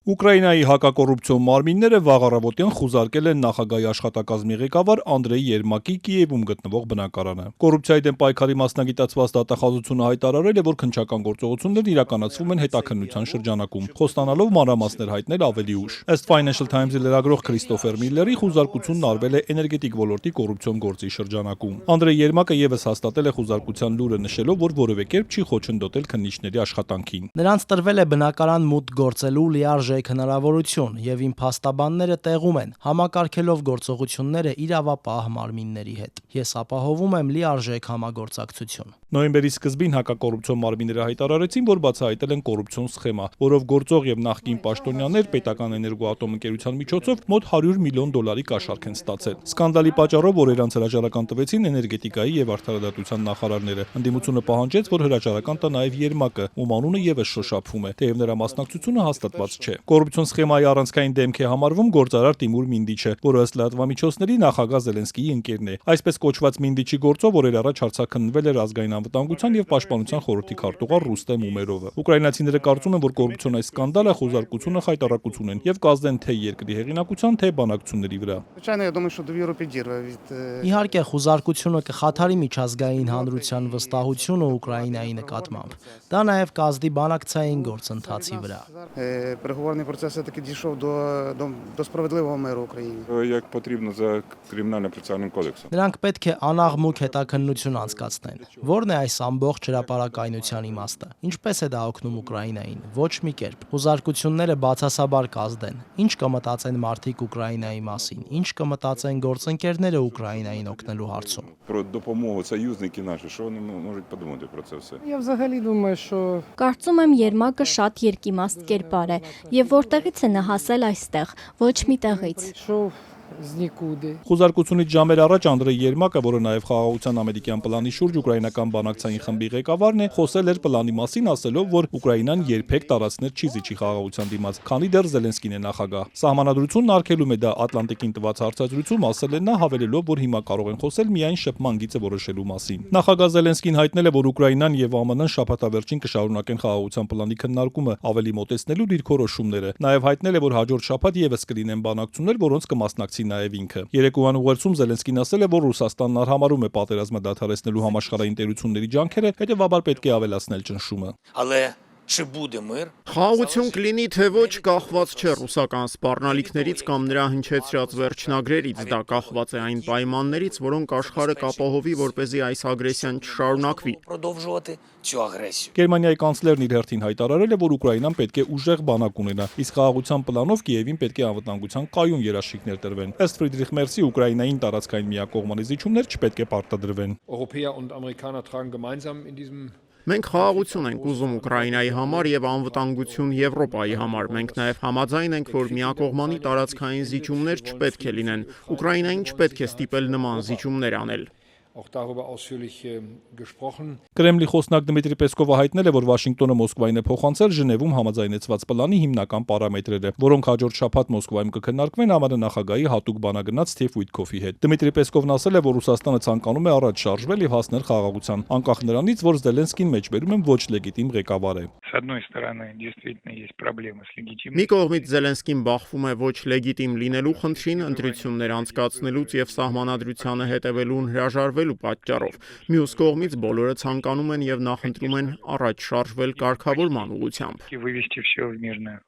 Ուկրաինայի հակակոռուպցիոն մարմինները վաղ առավոտյան խուզարկել են նախագահի աշխատակազմի ղեկավար Անդրեյ Երմակի Կիևում գտնվող բնակարանը։ Կոռուպցիայի դեմ պայքարի մասնագիտացված դատախազությունը հայտարարել է, որ քննչական գործողություններն իրականացվում են հետաքննության շրջանակում, խոստանալով մանրամասներ հայտնել ավելի ուշ։ Ըստ Financial Times-ի լրագրող Քրիստոֆեր Միլլերի, խուզարկությունն արվել է էներգետիկ ոլորտի կոռուպցիոն գործի շրջանակում։ Անդրեյ Երմակը եւս հաստատել է խուզարկության լուրը, նշելով, որ որևէ կերպ չի խոչընդոտել քննիչների աշխատանքին։ Նրանց տրվել է բնակարան մուտք գործելու լիարժեք հնարավորություն, եւ իմ փաստաբանները տեղում են, համակարգելով գործողությունները իրավապահ մարմինների հետ։ Ես ապահովում եմ լիարժեք համագործակցություն։ Նոյեմբերի սկզբին հակակոռուպցիոն մարմինները հայտարարեցին, որ բացահայտել են կոռուպցիոն սխեմա, որով գործող եւ նախկին պաշտոնյաներ պետական էներգոատոմ ընկերության միջոցով մոտ $100 միլիոն կաշառք են ստացել։ Սկանդալի պատճառով օրերանց հրաժարական տվեցին էներգետիկայի եւ արդարադատության նախարարները։ Ընդդիմությունը պահանջեց, որ հրաժարական տա նաեւ Երմակը, ում անունը եւս շոշափվում է, թեև նրա մասնակցությունը հաստատված չէ։ Կոռուպցիոն սխեմայի առանցքային դեմք է համարվում գործարար Տիմուր Մինդիչը, որը ըստ լրատվամիջոցների նախագահ Զելենսկիի ընկերն է։ Այսպես կոչված Մինդիչի գործով օրեր առաջ հարձակնվել էր ազգային անվտանգության եւ պաշտպանության խորհրդի քարտուղար Ռուստեմ Ումերովը։ Ուկրաինացիները կարծում են, որ կոռուպցիոն այս սկանդալը խոզարկությունը խայտառակություն են եւ կազդեն թե երկրի հեղինակության, թե բանակցությունների վրա։ Իհարկե, խոզարկությունը կխաթարի միջազգային հանրության վստահությունը Ուկրաինայի նկատմամբ։ Դա նաեւ կազդի բանակցային գործընթացի վրա։ Переговорний процес все-таки дійшов до справедливого миру в Україні. Як потрібно за кримінально-процесуальним кодексом. Նրանք պետք է անաղմուկ հետաքննություն անցկացնեն։ Որն է այս ամբողջ հրապարակայնության իմաստը։ Ինչպես է դա օգնում Ուկրաինային։ Ոչ մի կերպ։ Խոզարկությունները բացասաբար կազդեն։ Ինչ կմտածեն մարդիկ Ուկրաինայի մասին։ Ինչ կմտածեն գործընկերները Ուկրաինային օգնելու հարցում։ Про допомогу союзники наші, що вони можуть подумати про це все? Я взагалі думаю, що Կարծում եմ Երմակը շատ երկիմաստ կերպար է եւ որտեղից է նա հասել այստեղ, ոչ մի տեղից։ прийшов з нікуди. Խոզարկությունից ժամեր առաջ Անդրեյ Երմակը, որը նաև խաղաղության ամերիկյան պլանի շուրջ ուկրաինական բանակցային խմբի ղեկավարն է, խոսել էր պլանի մասին, ասելով, որ Ուկրաինան երբեք տարածքներ չի զիջի խաղաղության դիմաց, քանի դեռ Զելենսկին է նախագահ։ Սահմանադրությունն արգելում է դա Ատլանտիկին տված հարցազրույցում, ասել է նա, հավելելով, որ հիմա կարող են խոսել միայն շփման գիծը որոշելու մասին։ Նախագահ Զելենսկին հայտնել է, որ Ուկրաինան եւ ԱՄՆ-ն շաբաթավերջին կշարունակեն խաղաղության պլանի քննարկումը, ավելի մոտեցնելու դիրքորոշումները։ Նաև հայտնել է, որ հաջորդ շաբաթ եւս կլինեն բանակցություններ, որոնց կմասնակցի նաև ինքը։ Երեկոյան ուղերձում Զելենսկին ասել է, որ Ռուսաստանն արհամարհում է պատերազմը դադարեցնելու համաշխարհային տերությունների ջանքերը, հետևաբար պետք է ավելացնել ճնշումը։ Чи буде мир? Խաղաղություն կլինի թե ոչ, կախված չէ ռուսական սպառնալիքներից կամ նրա հնչեցրած վերջնագրերից, դա կախված է այն պայմաններից, որոնք աշխարհը կապահովի, որպեսզի այս ագրեսիան չշարունակվի։ Продовжувати цю агресію. Գերմանիայի կանցլերն իր հերթին հայտարարել է, որ Ուկրաինան պետք է ուժեղ բանակ ունենա, իսկ խաղաղության պլանով Կիևին պետք է անվտանգության կայուն երաշխիքներ տրվեն։ Ըստ Ֆրիդրիխ Մերսի, Ուկրաինային տարածքային միակողմանի զիջումներ չպետք է պարտադրվեն։ Europäer und Amerikaner tragen gemeinsam in diesem Մենք խաղաղություն ենք ուզում Ուկրաինայի համար եւ անվտանգություն Եվրոպայի համար։ Մենք նաեւ համաձայն ենք, որ միակողմանի տարածքային զիջումներ չպետք է լինեն։ Ուկրաինային չպետք է ստիպել նման զիջումներ անել։ auch darüber ausführlich gesprochen. Կրեմլի խոսնակ Դմիտրի Պեսկովը հայտնել է, որ Վաշինգտոնը Մոսկվային է փոխանցել Ժնևում համաձայնեցված պլանի հիմնական պարամետրերը, որոնք հաջորդ շաբաթ Մոսկվայում կքննարկվեն ԱՄՆ նախագահի հատուկ բանագնաց Սթիվ Ուիթքոֆի հետ։ Դմիտրի Պեսկովն ասել է, որ Ռուսաստանը ցանկանում է առաջ շարժվել եւ հասնել խաղաղության, անկախ նրանից, որ Զելենսկին մեջբերում են ոչ լեգիտիմ ղեկավար է։ С одной стороны, действительно есть проблемы с легитимностью. Մի կողմից Զելենսկին բախվում է ոչ լեգիտիմ լինելու խնդրին, ընտրություններ անցկացնելուց եւ սահմանադրությանը հետևելուն հրաժարվելու պատճառով։ Մյուս կողմից բոլորը ցանկանում են եւ նախընտրում են առաջ շարժվել կարգավորման ուղղությամբ։ И вывести все в мирное